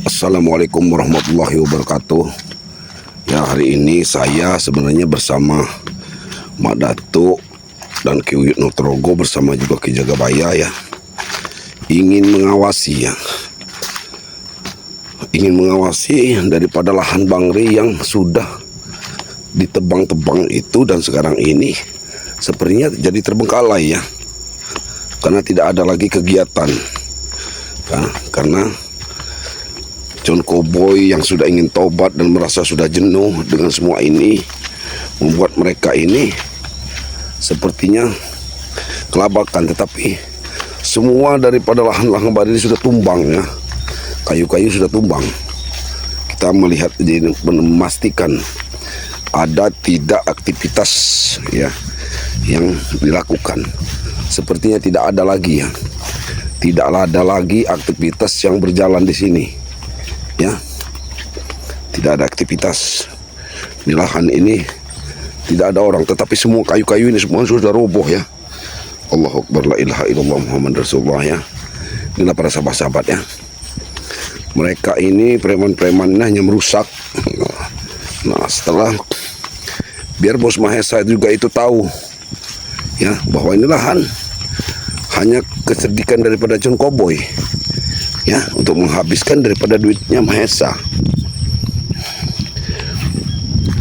Assalamualaikum warahmatullahi wabarakatuh. Ya, hari ini saya sebenarnya bersama Mak Datuk dan Ki Uyut Nutrogo bersama juga Ki Jagabaya ya, ingin mengawasi daripada lahan Bangri yang sudah ditebang-tebang itu, dan sekarang ini sepertinya jadi terbengkalai ya, karena tidak ada lagi kegiatan ya, karena John Cowboy yang sudah ingin tobat dan merasa sudah jenuh dengan semua ini membuat mereka ini sepertinya kelabakan. Tetapi semua daripada lahan-lahan Bangri sudah tumbang ya, kayu-kayu sudah tumbang. Kita melihat jadi memastikan ada tidak aktivitas ya yang dilakukan. Sepertinya tidak ada lagi ya, tidak ada lagi aktivitas yang berjalan di sini ya, tidak ada aktivitas di lahan ini, tidak ada orang, tetapi semua kayu-kayu ini semua sudah roboh ya. Allahu Akbar, la ilaha illallah Muhammad Rasulullah ya. Inilah para sahabat-sahabat ya, mereka ini preman-preman hanya merusak. Nah, setelah biar Bos Mahesa juga itu tahu ya bahwa ini lahan hanya kesedikan daripada John Cowboy ya, untuk menghabiskan daripada duitnya Mahesa.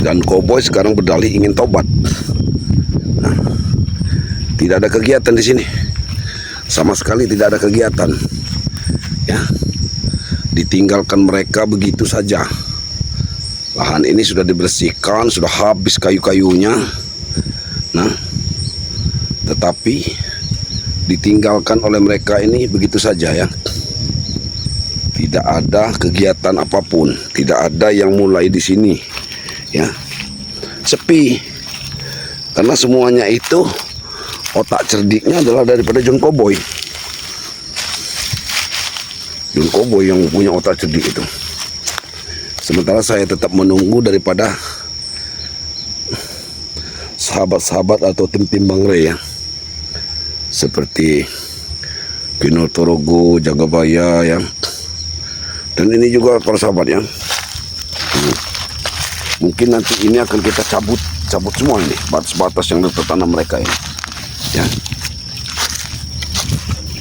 Dan Cowboy sekarang berdalih ingin tobat. Nah, tidak ada kegiatan di sini, sama sekali tidak ada kegiatan ya, ditinggalkan mereka begitu saja. Lahan ini sudah dibersihkan, sudah habis kayu-kayunya. Nah, tetapi ditinggalkan oleh mereka ini begitu saja ya. Tidak ada kegiatan apapun, tidak ada yang mulai di sini ya. Sepi, karena semuanya itu otak cerdiknya adalah daripada John Cowboy. John Cowboy yang punya otak cerdik itu. Sementara saya tetap menunggu daripada sahabat-sahabat atau tim-tim Bangri ya, seperti Ki Nutrogo, Jagabaya ya. Dan ini juga para sahabat ya, mungkin nanti ini akan kita cabut semua ini batas-batas yang tertanam mereka ini ya.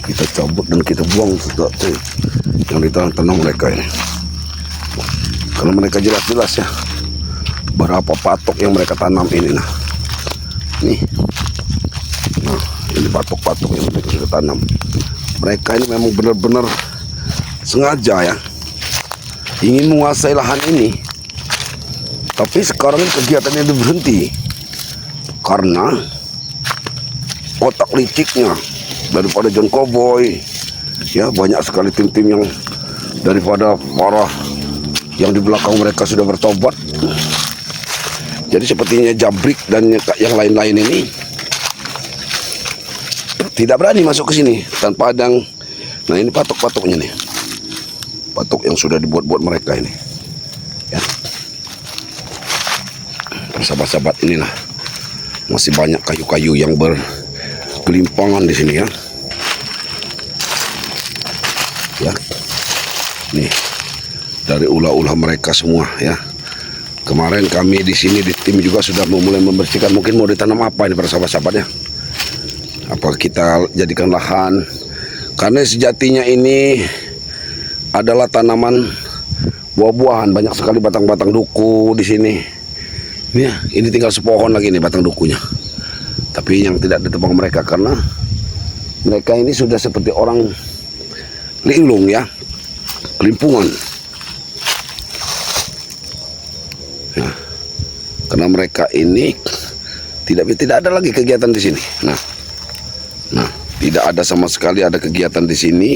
Kita cabut dan kita buang sesuatu yang ditanam mereka ini, karena mereka jelas-jelas ya berapa patok yang mereka tanam ini. Nah ini, nah ini patok-patok yang mereka sudah tanam. Mereka ini memang benar-benar sengaja ya ingin menguasai lahan ini. Tapi sekarang kegiatannya itu berhenti karena otak liciknya daripada John Cowboy ya. Banyak sekali tim-tim yang daripada para yang di belakang mereka sudah bertobat. Jadi sepertinya Jabrik dan yang lain-lain ini tidak berani masuk ke sini tanpa adang. Nah ini patok-patoknya nih, patok yang sudah dibuat-buat mereka ini ya. Sahabat-sahabat, inilah masih banyak kayu-kayu yang bergelimpangan di sini ya. Ya, nih dari ulah-ulah mereka semua ya. Kemarin kami di sini di tim juga sudah mulai membersihkan. Mungkin mau ditanam apa ini para sahabat-sahabatnya? Apa kita jadikan lahan? Karena sejatinya ini adalah tanaman buah-buahan, banyak sekali batang-batang duku di sini. Ya, ini tinggal sepohon lagi nih batang dukunya. Tapi yang tidak ditebang mereka karena mereka ini sudah seperti orang linglung ya, kelimpungan. Ya, karena mereka ini tidak ada lagi kegiatan di sini. Nah, tidak ada sama sekali ada kegiatan di sini.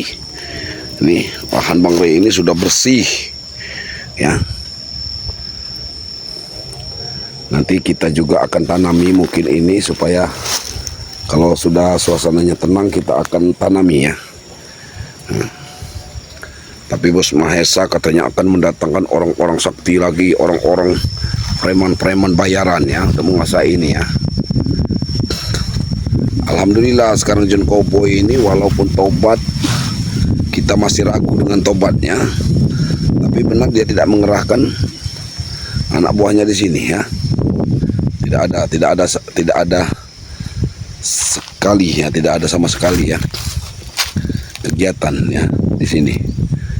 Nih, lahan Bangri ini sudah bersih ya. Nanti kita juga akan tanami mungkin ini supaya kalau sudah suasananya tenang kita akan tanami ya. Tapi Bos Mahesa katanya akan mendatangkan orang-orang sakti lagi, orang-orang preman-preman bayaran ya untuk menguasai ini ya. Alhamdulillah sekarang John Cowboy ini walaupun tobat, kita masih ragu dengan tobatnya. Tapi benar dia tidak mengerahkan anak buahnya di sini ya. Tidak ada sekali ya, tidak ada sama sekali ya kegiatan ya di sini.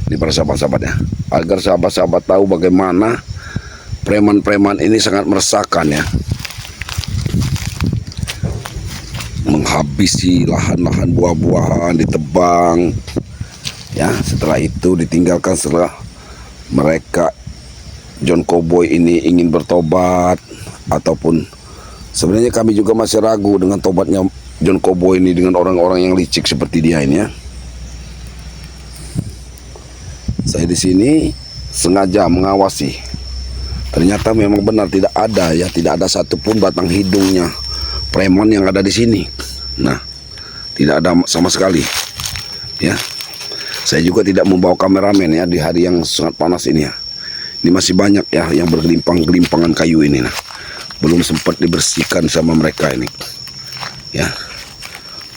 Ini para sahabat-sahabat ya, agar sahabat-sahabat tahu bagaimana preman-preman ini sangat meresahkan ya, menghabisi lahan-lahan buah-buahan, ditebang ya. Setelah itu ditinggalkan setelah mereka John Cowboy ini ingin bertobat, ataupun sebenarnya kami juga masih ragu dengan tobatnya John Cowboy ini dengan orang-orang yang licik seperti dia ini ya. Saya di sini sengaja mengawasi. Ternyata memang benar tidak ada ya, tidak ada satupun batang hidungnya preman yang ada di sini. Nah, tidak ada sama sekali ya. Saya juga tidak membawa kameramen ya di hari yang sangat panas ini ya. Ini masih banyak ya yang bergelimpang-gelimpangan kayu ini. Nah, belum sempat dibersihkan sama mereka ini ya.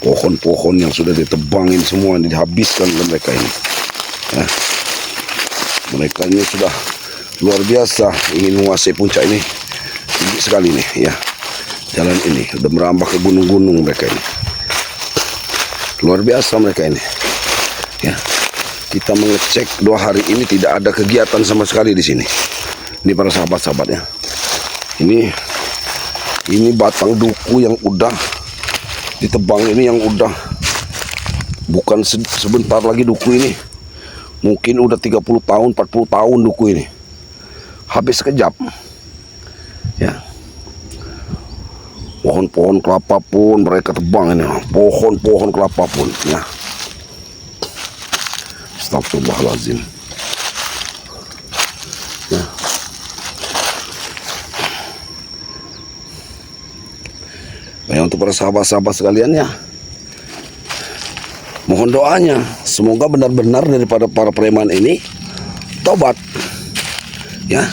Pohon-pohon yang sudah ditebangin semua dihabiskan oleh mereka ini ya. Mereka ini sudah luar biasa ingin menguasai puncak ini, tinggi sekali nih ya. Jalan ini sudah merambah ke gunung-gunung mereka ini. Luar biasa mereka ini ya. Kita mengecek 2 hari ini tidak ada kegiatan sama sekali di sini. Ini para sahabat-sahabat ya. Ini batang duku yang udah ditebang ini, yang udah bukan sebentar lagi duku ini. Mungkin udah 30 tahun, 40 tahun duku ini. Habis sekejap. Ya. Pohon-pohon kelapa pun mereka tebang ini. Pohon-pohon kelapa pun ya. Astagfirullahaladzim ya. Baik, untuk para sahabat-sahabat sekalian ya, mohon doanya semoga benar-benar daripada para preman ini tobat ya,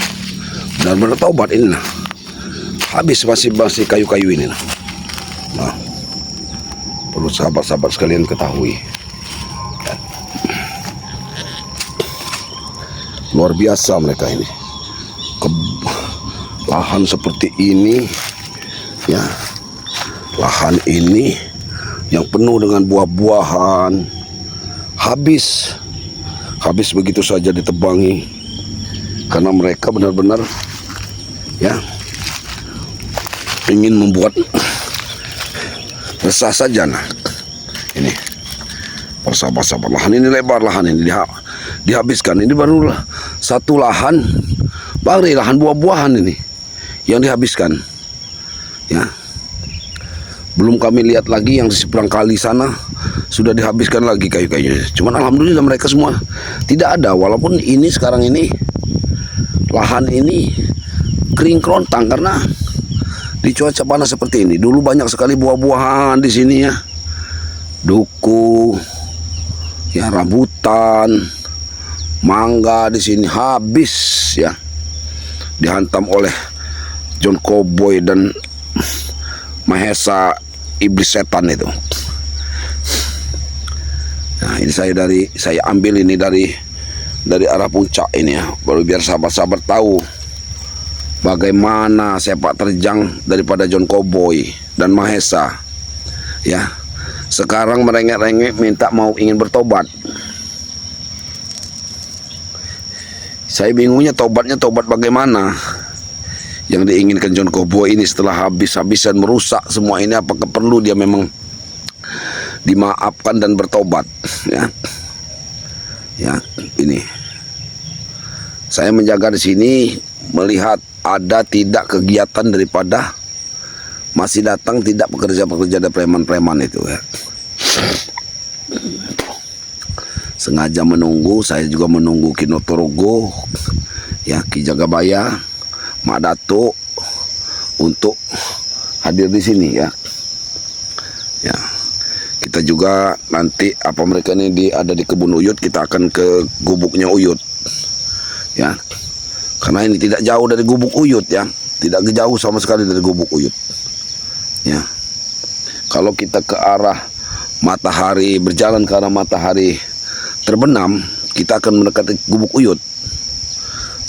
benar-benar tobat ini nah. Habis masih kayu-kayu ini nah. Nah, perlu sahabat-sahabat sekalian ketahui. Luar biasa mereka ini. Lahan seperti ini ya. Lahan ini yang penuh dengan buah-buahan habis begitu saja ditebangi, karena mereka benar-benar ya ingin membuat resah saja. Nah, ini persahabat-sahabat, lahan ini lebar, lahan ini dihabiskan. Ini baru satu lahan, baru lahan buah-buahan ini yang dihabiskan ya. Belum kami lihat lagi yang di seberang kali sana sudah dihabiskan lagi kayu-kayunya. Cuman alhamdulillah mereka semua tidak ada. Walaupun ini sekarang ini lahan ini kering kerontang karena di cuaca panas seperti ini. Dulu banyak sekali buah-buahan di sini ya. Duku, ya rambutan, mangga di sini habis ya. Dihantam oleh John Cowboy dan Mahesa iblis setan itu. Nah, ini saya ambil ini dari arah puncak ini ya, baru biar sahabat-sahabat tahu bagaimana sepak terjang daripada John Cowboy dan Mahesa ya. Sekarang merengek-rengek minta ingin bertobat. Saya bingungnya tobat bagaimana yang diinginkan John Cowboy ini setelah habis-habisan merusak semua ini. Apakah perlu dia memang dimaafkan dan bertobat ya? Ya, ini saya menjaga di sini melihat ada tidak kegiatan daripada masih datang tidak pekerja-pekerja dari preman-preman itu ya. Sengaja menunggu, saya juga menunggu Kino Torogo ya, Ki Jagabaya, Mak Datuk untuk hadir di sini ya. Ya, kita juga nanti apa mereka ini ada di kebun Uyut, kita akan ke gubuknya Uyut ya, karena ini tidak jauh dari gubuk Uyut ya, tidak jauh sama sekali dari gubuk Uyut ya. Kalau kita ke arah matahari, berjalan ke arah matahari terbenam, kita akan mendekati gubuk Uyut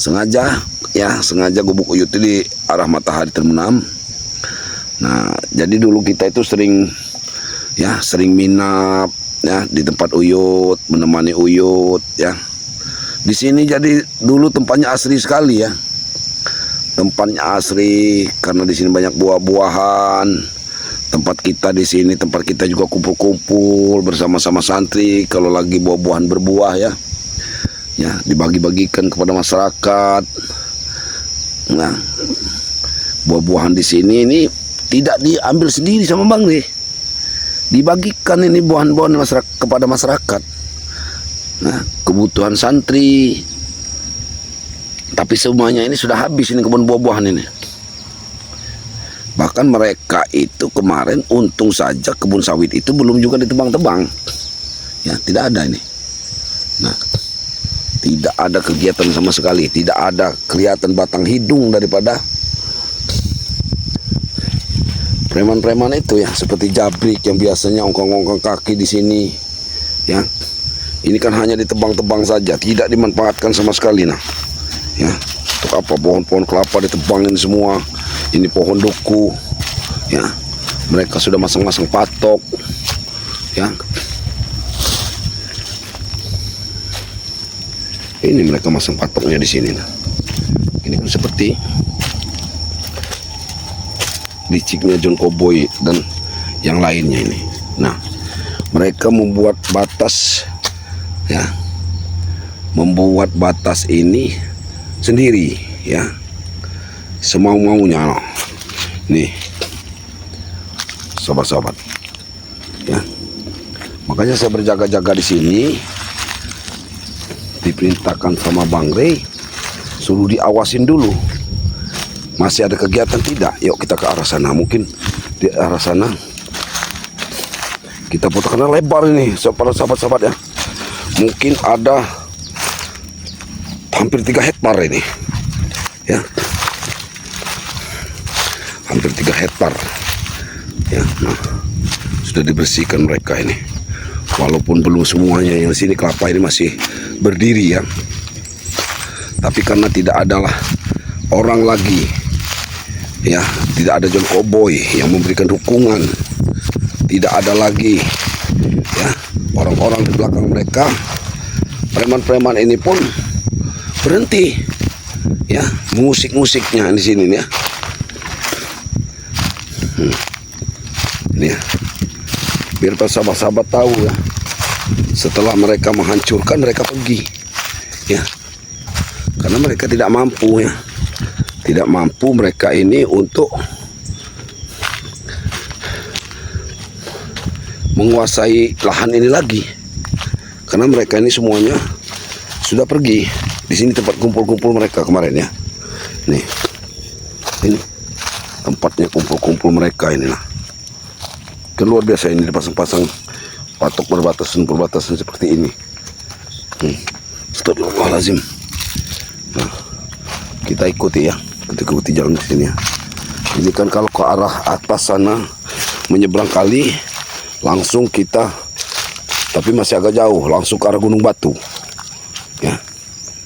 sengaja gubuk uyut itu di arah matahari terbenam. Nah, jadi dulu kita itu sering minap ya di tempat uyut, menemani uyut ya. Di sini jadi dulu tempatnya asri sekali ya. Tempatnya asri karena di sini banyak buah-buahan. Tempat kita di sini, tempat kita juga kumpul-kumpul bersama-sama santri kalau lagi buah-buahan berbuah ya. Ya, dibagi-bagikan kepada masyarakat. Nah, buah-buahan di sini ini tidak diambil sendiri sama Bang Rey. Dibagikan ini buah-buahan kepada masyarakat. Nah, kebutuhan santri. Tapi semuanya ini sudah habis ini kebun buah-buahan ini. Bahkan mereka itu kemarin untung saja kebun sawit itu belum juga ditebang-tebang. Ya, tidak ada ini. Nah, tidak ada kegiatan sama sekali. Tidak ada kelihatan batang hidung daripada preman-preman itu ya, seperti Jabrik yang biasanya ongkang-ongkang kaki di sini. Ya, ini kan hanya ditebang-tebang saja, tidak dimanfaatkan sama sekali. Nah, ya, untuk apa pohon-pohon kelapa ditebangin semua? Ini pohon duku, ya, mereka sudah masang-masang patok, ya. Ini mereka masang patoknya di sini. Nah, ini kan seperti liciknya John Cowboy dan yang lainnya ini. Nah, mereka membuat batas, ya, membuat batas ini sendiri, ya, semau-maunya. No. Nih, sobat-sobat, ya, makanya saya berjaga-jaga di sini. Diperintahkan sama Bang Rey, suruh diawasin dulu. Masih ada kegiatan tidak? Yuk kita ke arah sana. Mungkin di arah sana kita foto karena lebar ini, para sahabat-sahabat ya. Mungkin ada hampir 3 hektar ini, ya, hampir 3 hektar. Ya, nah, sudah dibersihkan mereka ini. Walaupun belum semuanya yang di sini kelapa ini masih berdiri ya. Tapi karena tidak adalah orang lagi, ya, tidak ada John Cowboy yang memberikan dukungan, tidak ada lagi, ya, orang-orang di belakang mereka, preman-preman ini pun berhenti, ya, musik-musiknya di sini ya. Ini ya, biar sahabat-sahabat tahu ya. Setelah mereka menghancurkan, mereka pergi, ya, karena mereka tidak mampu ya. Tidak mampu mereka ini untuk menguasai lahan ini lagi, karena mereka ini semuanya sudah pergi. Di sini tempat kumpul-kumpul mereka kemarin ya. Nih, ini tempatnya kumpul-kumpul mereka ini. Nah, kan luar biasa ini, dipasang-pasang patok perbatasan seperti ini. Astagfirullahaladzim. Nah, kita ikuti ya. Kita ikuti jalan di sini ya. Ini kan kalau ke arah atas sana menyeberang kali langsung kita, tapi masih agak jauh, langsung ke arah Gunung Batu. Ya.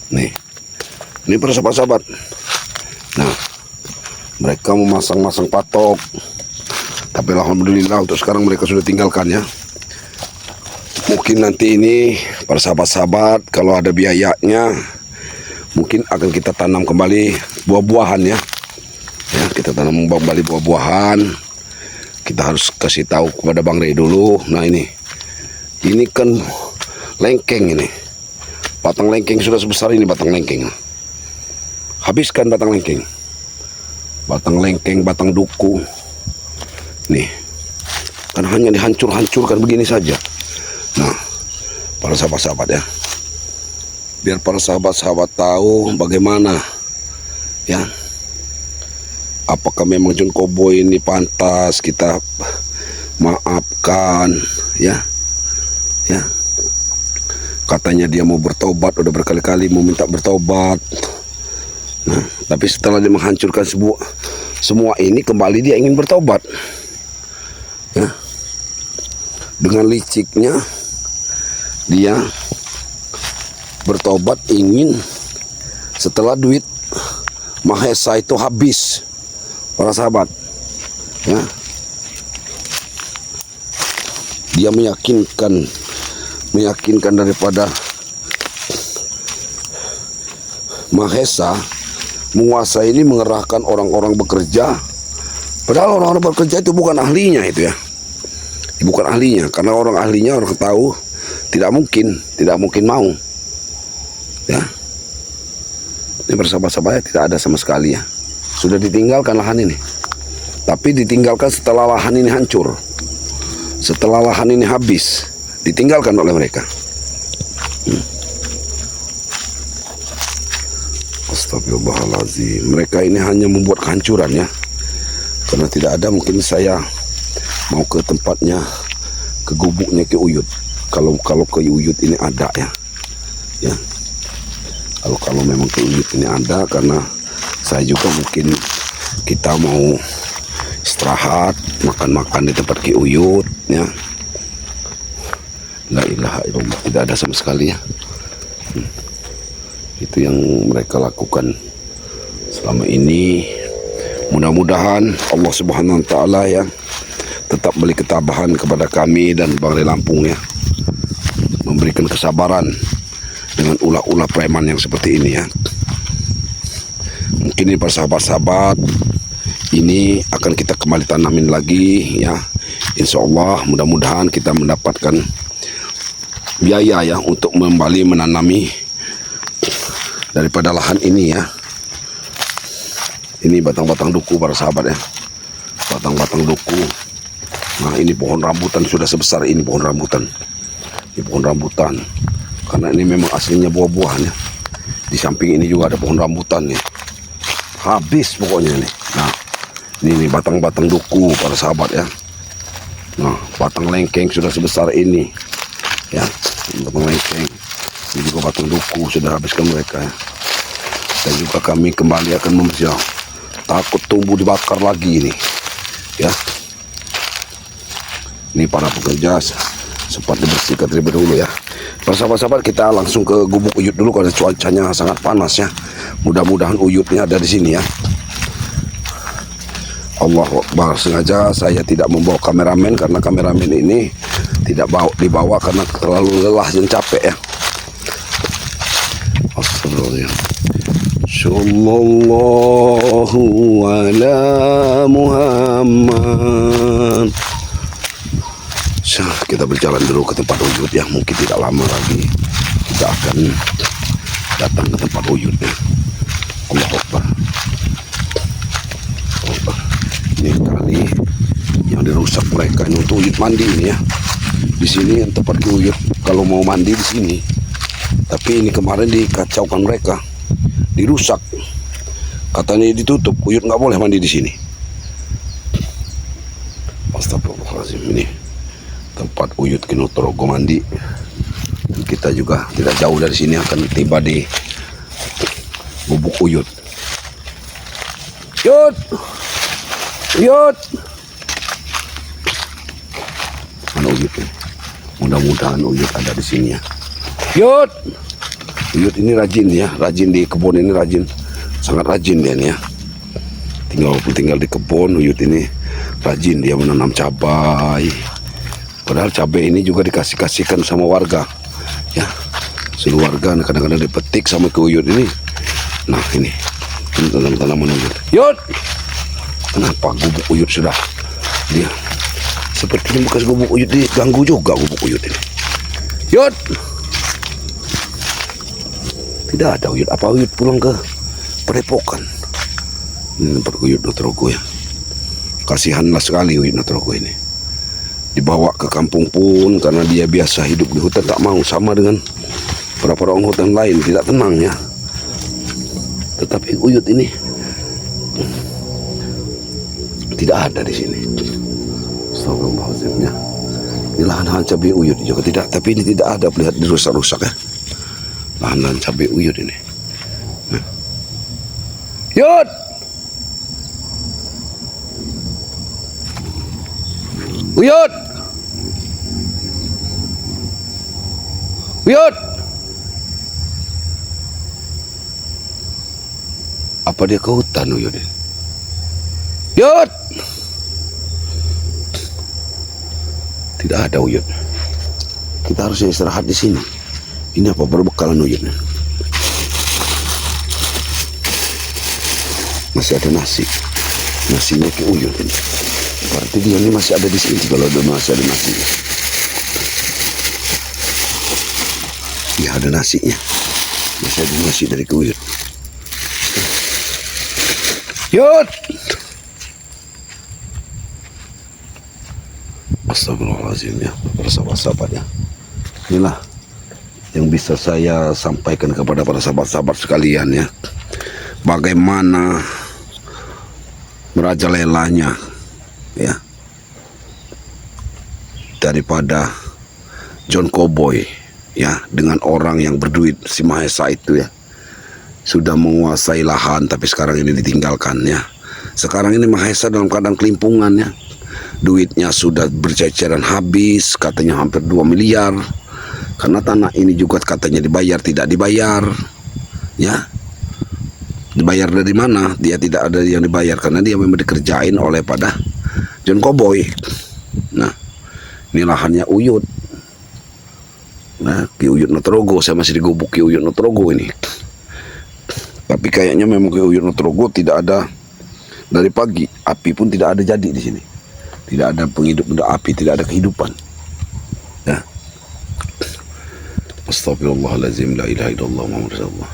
Nih. Ini para sahabat-sahabat. Nah, mereka memasang-masang patok. Tapi alhamdulillah untuk sekarang mereka sudah tinggalkan ya. Mungkin nanti ini para sahabat-sahabat kalau ada biayanya, mungkin akan kita tanam kembali buah-buahan ya. Ya, kita tanam kembali buah-buahan. Kita harus kasih tahu kepada Bang Rey dulu. Nah, ini kan lengkeng ini. Batang lengkeng sudah sebesar ini batang lengkeng. Habiskan batang lengkeng. Batang lengkeng, batang duku. Nih, kan hanya dihancur-hancurkan begini saja. Nah, para sahabat-sahabat ya, biar para sahabat-sahabat tahu bagaimana ya, apakah memang John Cowboy ini pantas kita maafkan ya. Ya, katanya dia mau bertobat, udah berkali-kali mau minta bertobat. Nah, tapi setelah dia menghancurkan semua ini, kembali dia ingin bertobat ya. Dengan liciknya dia bertobat, ingin Setelah duit Mahesa itu habis, para sahabat, ya, dia meyakinkan daripada Mahesa menguasai ini, mengerahkan orang-orang bekerja. Padahal orang-orang bekerja itu bukan ahlinya itu ya. Bukan ahlinya, karena orang ahlinya orang tahu tidak mungkin mau. Ya. Ini bersahabat-sahabat tidak ada sama sekali ya. Sudah ditinggalkan lahan ini. Tapi ditinggalkan setelah lahan ini hancur. Setelah lahan ini habis, ditinggalkan oleh mereka. Astagfirullahaladzim. Mereka ini hanya membuat kehancuran ya. Karena tidak ada, mungkin saya mau ke tempatnya, ke gubuknya Ki Uyut. Kalau Ki Uyut ini ada ya. Ya. Kalau memang Ki Uyut ini ada, karena saya juga mungkin kita mau istirahat, makan-makan di tempat Ki Uyut ya. La ilaha illallah, tidak ada sama sekali ya. Itu yang mereka lakukan selama ini. Mudah-mudahan Allah Subhanahu wa taala ya tetap beri ketabahan kepada kami dan Bangli Lampung ya, memberikan kesabaran dengan ulah-ulah preman yang seperti ini ya. Mungkin ini para sahabat-sahabat, ini akan kita kembali tanamin lagi ya. Insya Allah mudah-mudahan kita mendapatkan biaya ya untuk kembali menanami daripada lahan ini ya. Ini batang-batang duku para sahabat ya, batang-batang duku. Nah ini pohon rambutan sudah sebesar ini, pohon rambutan. Ini pohon rambutan, karena ini memang aslinya buah-buahan ya. Di samping ini juga ada pohon rambutan nih. Habis pokoknya nih. Nah ini batang-batang duku para sahabat ya. Nah batang lengkeng sudah sebesar ini ya, batang lengkeng. Ini juga batang duku sudah habiskan mereka ya. Dan juga kami kembali akan membersihkan. Takut tumbuh dibakar lagi ini ya. Ini para pekerja sempat dibersihkan terlebih dahulu ya. Para sahabat-sahabat, kita langsung ke gubuk Uyut dulu karena cuacanya sangat panas ya. Mudah-mudahan Uyutnya ada di sini ya. Allahu Akbar. Sengaja saya tidak membawa kameramen karena kameramen ini tidak dibawa karena terlalu lelah dan capek ya. Astagfirullah. Sallallahu ala Muhammad. Kita berjalan dulu ke tempat Uyut ya. Mungkin tidak lama lagi kita akan datang ke tempat Uyut ya. Allahu Akbar. Ini kali yang dirusak mereka ini untuk Uyut mandi ini ya. Di sini yang tempat Uyut kalau mau mandi di sini. Tapi ini kemarin dikacaukan mereka. Dirusak, katanya ditutup. Uyut nggak boleh mandi di sini. Astagfirullahaladzim. Ini tempat Uyut Kinotorogo mandi. Dan kita juga tidak jauh dari sini akan tiba di gubuk Uyut. Uyut, Uyut, mana Uyut ini? Mudah-mudahan Uyut ada di sini ya. Uyut. Uyut ini rajin ya, rajin di kebun ini, rajin, sangat rajin dia nih ya. Tinggal di kebun. Uyut ini rajin, dia menanam cabai. Padahal cabai ini juga dikasihkan sama warga ya. Seluruh warga kadang-kadang dipetik sama ke Uyut ini. Nah ini tanaman Uyut. Uyut, kenapa gubuk Uyut sudah dia sepertinya bekas gubuk Uyut diganggu juga gubuk Uyut ini. Uyut, tidak ada Uyut. Apa Uyut pulang ke Padepokan? Ini tempat Uyut Notorogo ya. Kasihanlah sekali Uyut Notorogo ini. Dibawa ke kampung pun karena dia biasa hidup di hutan, tak mau, sama dengan para orang hutan lain, tidak tenang ya. Tetapi Uyut ini tidak ada di sini. Astagfirullahaladzim ya. Ini lahan cabai Uyut juga tidak, tapi ini tidak ada, lihat dirusak-rusak ya. Lahan cabai Uyut ini. Uyut, Uyut, Uyut, Apa dia ke hutan, Uyut? Yud! Tidak ada, Uyut. Kita harusnya istirahat di sini. Ini apa berbekalan, Uyut? Masih ada nasi. Nasinya ke Uyut ini. Berarti dia ini masih ada di sini kalau ada masih ada nasinya. Ya ada nasinya. Masih ada nasi dari ke Uyut. Yud! Astagfirullahaladzim ya, para sahabat-sahabat ya. Inilah yang bisa saya sampaikan kepada para sahabat-sahabat sekalian ya. Bagaimana merajalelanya ya daripada John Cowboy ya, dengan orang yang berduit, si Mahesa itu ya, sudah menguasai lahan tapi sekarang ini ditinggalkan ya. Sekarang ini Mahesa dalam keadaan kelimpungan ya. Duitnya sudah berceceran habis, katanya hampir 2 miliar. Karena tanah ini juga katanya dibayar, tidak dibayar ya. Dibayar dari mana? Dia tidak ada yang dibayar karena dia memang dikerjain oleh pada John Cowboy. Nah, ini lahannya Uyut. Nah, Ki Uyut Nutrogo, saya masih digubuk Ki Uyut Nutrogo ini. Tapi kayaknya memang Ki Uyut Nutrogo tidak ada dari pagi, api pun tidak ada jadi di sini. Tidak ada penghidup, api, tidak ada kehidupan. Ya. Astagfirullahaladzim, la ilaha illallah Muhammad Rasulullah.